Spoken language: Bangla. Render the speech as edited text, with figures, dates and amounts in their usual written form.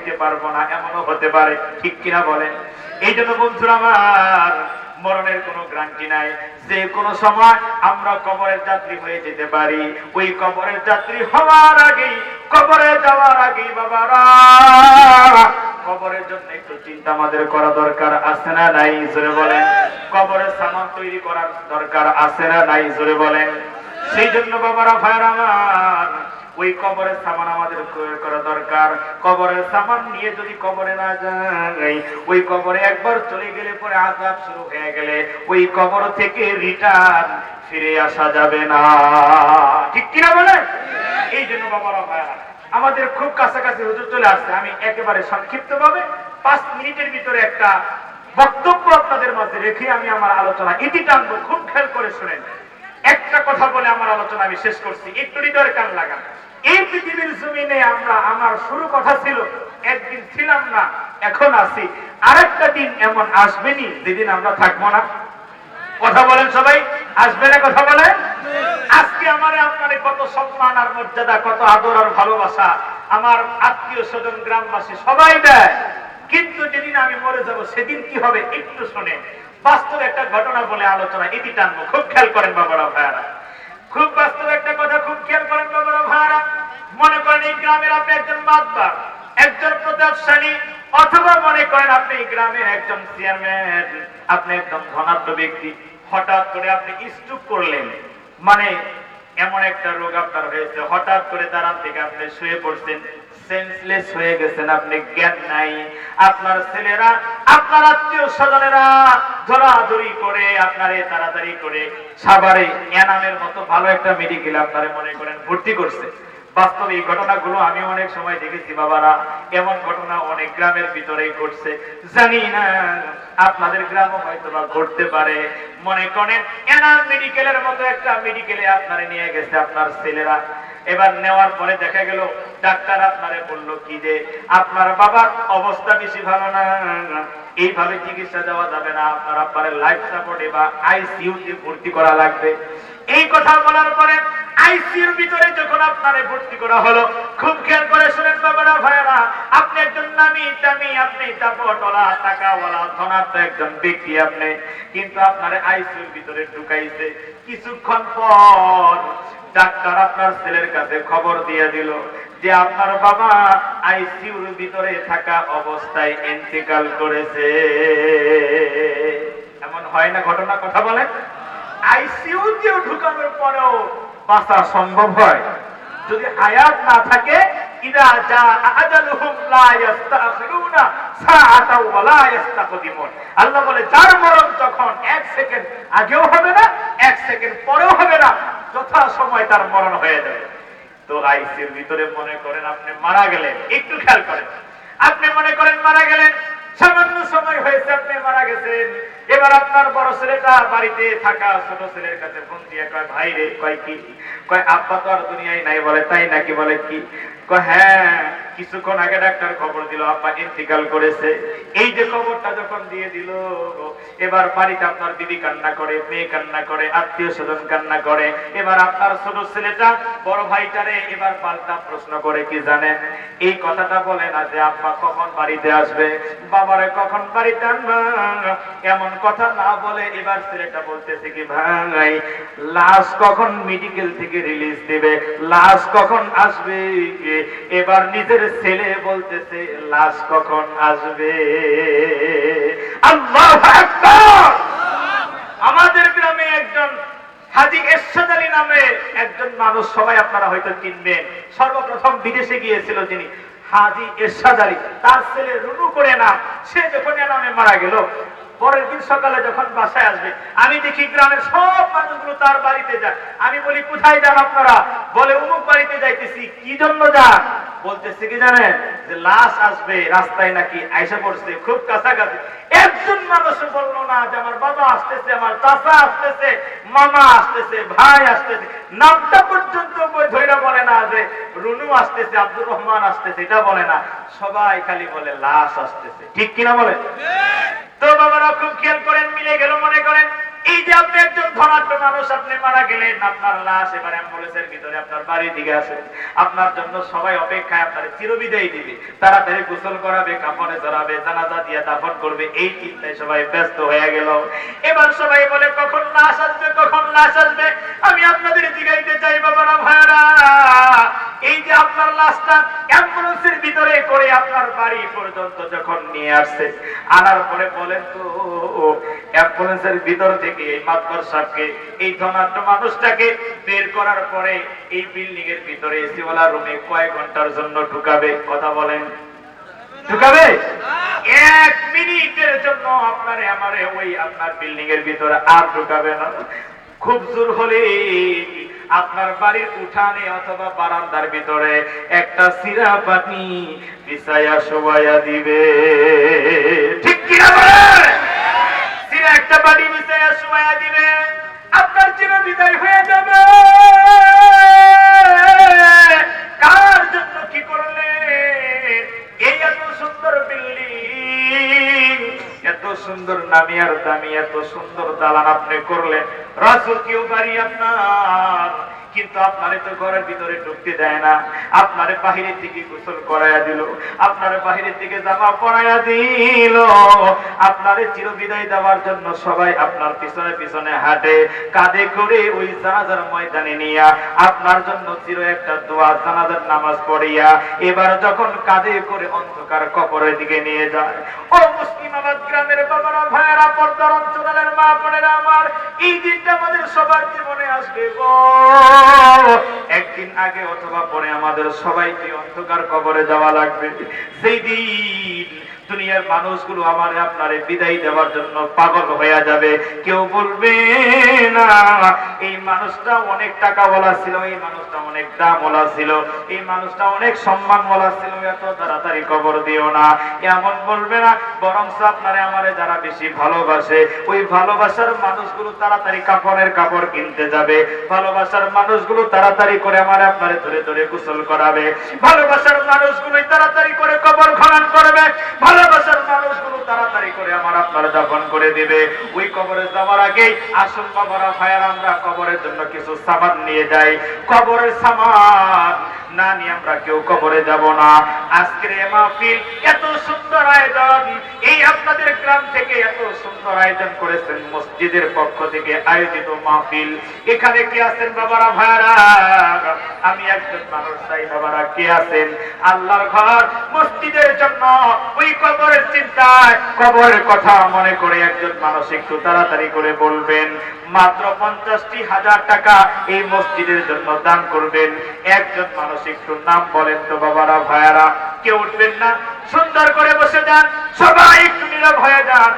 দেখতে পারবো না, এমনও হতে পারে, ঠিক কিনা বলেন? এই জন্য বন্ধুরা আমার, মরণের কোনো গ্যারান্টি নাই, যে কোনো সময় আমরা কবরের যাত্রী হয়ে যেতে পারি। ওই কবরের যাত্রী হওয়ার আগেই, কবরে যাওয়ার আগেই বাবারা, কবরের জন্য একটু চিন্তা আমাদের করা দরকার আছে না নাই? জোরে বলেন। কবরের সামান তৈরি করার দরকার আছে না নাই? জোরে বলেন। সেই জন্য বাবারা, ভাইরা আমার, ওই কবরের সামান আমাদের করা দরকার। কবরের সামান নিয়ে যদি কবরে না যাই, ওই কবরে একবার চলে গেলে পরে আযাব শুরু হয়ে গেলে ওই কবর থেকে রিটার্ন ফিরে আসা যাবে না, ঠিক কিনা বলেন? এই জন্য বাবারা, ভাইরা আমাদের খুব কাছাকাছি হুজুর চলে আসছে। আমি একেবারে সংক্ষিপ্ত ভাবে 5 মিনিটের ভিতরে একটা বক্তব্য আপনাদের মাঝে রেখে আমি আমার আলোচনা ইতি টানবো। খুব খেয়াল করে শুনেন। একটা কথা বলে আমার আলোচনা আমি শেষ করছি, একটু হৃদয়ের কান লাগান। এই পৃথিবীর জমিনে আমার শুরু কথা ছিল, একদিন ছিলাম না, এখন আছি, আরেকটা দিন এমন আসবেনি যেদিন আমরা থাকবো না। কথা বলেন সবাই, আসবে না? কথা বলেন। আজকে আমার আপনার কত সম্মান আর মর্যাদা, কত আদর আর ভালোবাসা আমার আত্মীয় স্বজন, গ্রামবাসী সবাই দেয়, কিন্তু যেদিন আমি মরে যাব সেদিন কি হবে একটু শুনে বাস্তব একটা ঘটনা বলে আলোচনা ইতি টানবো। খুব খেয়াল করেন বাবারা, ভাইয়ারা, খুব বাস্তব একটা কথা, খুব খেয়াল করেন বাবারা, ভাইয়ারা। মনে করেন এই গ্রামের আপনি একজন মাতবার, একজন প্রতাপশালী, অথবা মনে করেন আপনি এই গ্রামের একজন চেয়ারম্যান, আপনি একদম ধনাঢ্য ব্যক্তি। হঠাৎ করে আপনি স্ট্রোক করলেন, মানে এমন একটা রোগ আপনার হয়েছে, হঠাৎ করে দাঁড়ান থেকে আপনি শুয়ে পড়ছেন, সেন্সলেস হয়ে গেছেন, আপনি জ্ঞান নাই। আপনার ছেলেরা, আপনার আত্মীয় স্বজনেরা ধরাধরি করে আপনারে তাড়াতাড়ি করে সাভারে এনামের মতো ভালো একটা মেডিকেলে আপনারে মনে করেন ভর্তি করছে। বাস্তবে এই ঘটনাগুলো আমি অনেক সময় দেখেছি বাবারা, এমন ঘটনা অনেক গ্রামের ভিতরেই ঘটছে। জানি না আপনাদের গ্রামও হয়তো বা ঘটতে পারে। মনে করেন এনাম মেডিকেলের মতো একটা মেডিকেলে আপনারে নিয়ে গেছে আপনার ছেলেরা। এবার নেওয়ার পরে দেখা গেল ডাক্তার আপনারে বললো কি যে আপনার বাবার অবস্থা বেশি ভালো না, এইভাবে চিকিৎসা দেওয়া যাবে না, আপনার আব্বারের লাইফ সাপোর্টে বা আইসিইউতে ভর্তি করা লাগবে। এই কথা বলার পরে আইসিইউর ভিতরে যখন আপনারে ভর্তি করা হলো, খুব খেয়াল করে শুনেন বাবারা, ভাইয়েরা, আপনি একজন নামি দামি, আপনি দাপটওয়ালা, টাকাওয়ালা, ধনাঢ্য একজন ব্যক্তি আপনি, কিন্তু আপনারে আইসিইউর ভিতরে ঢুকাইছে। কিছুক্ষণ পর ডাক্তার আপনার ছেলের কাছে খবর দিয়ে দিল যে আপনার বাবা আইসিইউর ভিতরে থাকা অবস্থায় ইন্তেকাল করেছে। এমন হয় না ঘটনা? কথা বলেন। আইসিইউতেও ঢুকানোর পরেও বাঁচা সম্ভব হয় যদি হায়াত না থাকে। ইদা জা আজালুহুম লা ইস্তাখিরুনা সাআতাও ওয়া লা ইস্তাকদিমুন। আল্লাহ বলে যার মরণ তখন 1 সেকেন্ড আগেও হবে না, 1 সেকেন্ড পরেও হবে না, যথা সময় তার মরণ হয়ে যাবে। তো আইসিইউর ভিতরে মনে করেন আপনি মারা গেলেন, একটু খেয়াল করেন, আপনি মনে করেন মারা গেলেন, সামান্য সময় হয়েছে আপনি মারা গেছেন। এবার আপনার বড় ছেলেটা বাড়িতে থাকা ছোট ছেলের কাছে ফোন দিয়ে কয়, ভাই রে, কয় কি? কয় আব্বা তো আর দুনিয়ায় নাই। বলে তাই নাকি? বলে কি? কয় হ্যাঁ, কিছুক্ষণ আগে ডাক্তার খবর দিল আব্বা ইন্তেকাল করেছে। এই যে খবরটা যখন দিয়ে দিল, এবার বাড়িতে আপনার দিদি কান্না করে, মেয়ে কান্না করে, আত্মীয় স্বজন কান্না করে। এবার আপনার ছোট ছেলেটা বড় ভাইটারে এবার পাল্টা প্রশ্ন করে কি জানেন? এই কথাটা বলে না যে আব্বা কখন বাড়িতে আসবে, বাবারে কখন বাড়িতে আনবা, এমন কথা না বলে এবার ছেলেটা বলতেছে কি, ভাই লাশ কখন মেডিকেল থেকে রিলিজ দিবে, লাশ কখন আসবে। এবার নিজের ছেলে বলতেছে লাশ কখন আসবে। আল্লাহু আকবার। আমাদের গ্রামে একজন হাজী এরশাদ আলী নামে একজন মানুষ, সবাই আপনারা হয়তো চিনবেন, সর্বপ্রথম বিদেশে গিয়েছিল যিনি, হাজী এরশাদ আলী। তার ছেলে রুনু করে নাম। সে যখন এ নামে মারা গেল, পরের দিন সকালে যখন বাসায় আসবে, আমি দেখি গ্রামের সব মানুষগুলো তার বাড়িতে যায়। আমি বলি কোথায় যান আপনারা? বলে অমুক বাড়িতে যাইতেছি। কি জন্য যান? বলতেছে কি জানেন? যে লাশ আসবে, রাস্তায় নাকি আইসা পড়ছে, খুব কাছাকাছি। একজন মানুষ বললো না যে আমার বাবা আসতেছে, আমার চাচা আসতেছে, মামা আসতেছে, ভাই আসতেছে, নামটা পর্যন্ত ধৈর্য বলে না যে রুনু আসতেছে, আব্দুর রহমান আসতেছে, এটা বলে না। সবাই খালি বলে লাশ আসতেছে, ঠিক কিনা বলে? তো বাবারা খুব খেয়াল করেন, মিলে গেল। মনে করেন এই যে আপনি একজন ধনাঢ্য মানুষ, আপনি মারা গেলেন, আপনার লাশ এবার অ্যাম্বুলেন্সের ভিতরে আপনার বাড়ির দিকে আসে, আপনার জন্য সবাই অপেক্ষায়, আপনার চিরবিদায় দিবে, তাড়াতাড়ি গোসল করাবে, কাফনে জড়াবে, জানাজা দিয়ে দাফন করবে, এই চিন্তায় সবাই ব্যস্ত হয়ে গেল। এবার সবাই বলে কখন লাশ আসবে, কখন লাশ আসবে। আমি আপনাদের জিগাইতে চাই বাবারা ভাইরা, এই যে আপনার লাশটা অ্যাম্বুলেন্সের ভিতরে করে আপনার বাড়ি পর্যন্ত যখন নিয়ে আসছে, আনার পরে বলেন তো অ্যাম্বুলেন্সের ভিতর থেকে এই মাতবর সাহেবকে, এই ধনাঢ্য মানুষটাকে বের করার পরে এই বিল্ডিং এর ভিতরে এসিওয়ালা রুমে কয়েক ঘন্টার জন্য ঢুকাবে? কথা বলেন, ঢুকাবে? 1 মিনিটের জন্য আপনারে আমারে ওই আপনার বিল্ডিং এর ভিতরে আর ঢুকাবে না। খুব জোর হলে আপনার বাড়ির উঠানে অথবা বারান্দার ভিতরে একটা সিরা পানি বিছায়া শোয়ায়া দিবে। ঠিক কিনা বলেন? সিরা একটা পানি বিছায়া শোয়ায়া দিবে, আপনার চির বিদায় হয়ে যাবে। কার জন্য কি করলেন? এই এত সুন্দর বিল্ডিং, এত সুন্দর নামি আর দামি, এত সুন্দর দালান আপনি করলেন, রাজকীয় বাড়ি আপনার, কিন্তু আপনারে তো ঘরের ভিতরে ঢুকতে দেয় না, আপনারে বাহিরের দিকে গোসল করাইয়া দিল, আপনারে বাহিরের দিকে জামা পরাইয়া দিল, আপনারে চিরবিদায় দেওয়ার জন্য সবাই আপনার পিছনে পিছনে হাঁটে, কাঁধে করে ওই জানাজার ময়দানে নিয়া আপনার জন্য চির একটা দোয়া জানাজার নামাজ পড়িয়া এবার যখন কাঁধে করে অন্ধকার কবরের দিকে নিয়ে যায়, ও মুসলিমাবাদ গ্রামের বাবারা ভাইয়েরা, পর্দার অঞ্চলের মা বোনেরা আমার, এই দিনটা আমাদের সবার জীবনে আসবে গো। একদিন আগে অথবা পরে আমাদের সবাইকে অন্ধকার কবরে যাওয়া লাগবে। সেই দিন দুনিয়ার মানুষগুলো আমার আপনারে বিদায় দেওয়ার জন্য পাগল হয়ে যাবে। কেউ বলবে না এই মানুষটা অনেক টাকা বলা ছিল, এই মানুষটা অনেক দাম বলা ছিল, এই মানুষটা অনেক সম্মান বলা ছিল, এত তাড়াতাড়ি কবর দিও না, এমন বলবে না। বরং আপনারে আমারে যারা বেশি ভালোবাসে, ওই ভালোবাসার মানুষগুলো তাড়াতাড়ি কাপড়ের কাপড় কিনতে যাবে, ভালোবাসার মানুষগুলো তাড়াতাড়ি করে আমার আপনারে ধরে ধরে গোসল করাবে, ভালোবাসার মানুষগুলোই তাড়াতাড়ি করে কবর খনন করবে, ভালোবাসার মানুষগুলো তাড়াতাড়ি করে আমার আপনারা দাফন করে দিবে। ওই কবরে যাওয়ার আগে আসল বাবারা ভাইয়ার, আমরা কবরের জন্য কিছু সামান নিয়ে যাই, কবরের সামান না নিয়ে আমরা কেউ কবরে যাব না। আজকের এই মাহফিল এত সুন্দর আয়োজন, এই আপনাদের গ্রাম থেকে এত সুন্দর আয়োজন করেছেন মসজিদের পক্ষ থেকে আয়োজিত মাহফিল। এখানে কে আছেন বাবারা ভাইয়ারা? আমি একজন মানুষ চাই বাবারা, কে আছেন? আল্লাহর ঘর মসজিদের জন্য ওই কবরের চিন্তায়, কবরের কথা মনে করে একজন মানুষ একটু তাড়াতাড়ি করে বলবেন, মাত্র 50,000 টাকা এই মসজিদের জন্য দান করবেন। একজন মানুষ একটু নাম বলেন তো বাবারা ভাইয়ারা। কেউ উঠবেন না, সুন্দর করে বসে যান, সবাই একটু নীরব হয়ে যান।